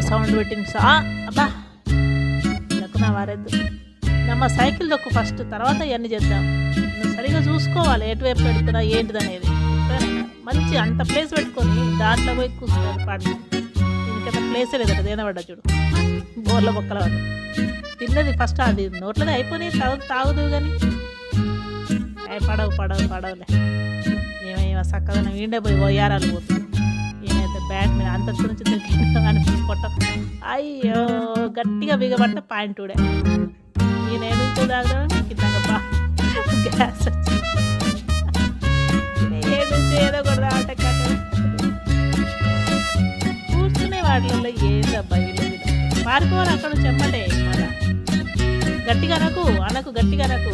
Sound పెట్టింది అబ్బా నాకు నా వారేద్దు నమ్మ సైకిల్ దొక్కు ఫస్ట్, తర్వాత ఇవన్నీ చేద్దాం. నువ్వు సరిగా చూసుకోవాలి ఎటువైపు పెడుతున్నా ఏంటిది అనేది. మంచి అంత ప్లేస్ పెట్టుకొని దాంట్లో పోయి కూర్చుంటారు పాడు. దీనికైనా ప్లేసే లేదట, దేన పడ్డా చూడు, బోర్ల బొక్కల పడ్డ. తిన్నది ఫస్ట్ అది నోట్లోనే అయిపోయి తాగుదు కానీ పడవులే. ఏమేమో చక్కగా వీండే పోయి పోయారాలు పోతుంది. ఏమైతే బ్యాట్ మీద అంత నుంచి అనిపించి కొట్ట, అయ్యో గట్టిగా బిగబట్ట పాయింట్ ఊడే. నేనేదో తాగుదా కింద గ్యాస్ వచ్చి ఏదో కూడా ఆట కట్ట కూర్చునే వాటిల్లో ఏందబ్బా వీళ్ళు పారిపోవాలి అక్కడ చెమ్మటే. మళ్ళా గట్టిగా అనకు గట్టిగా అనకు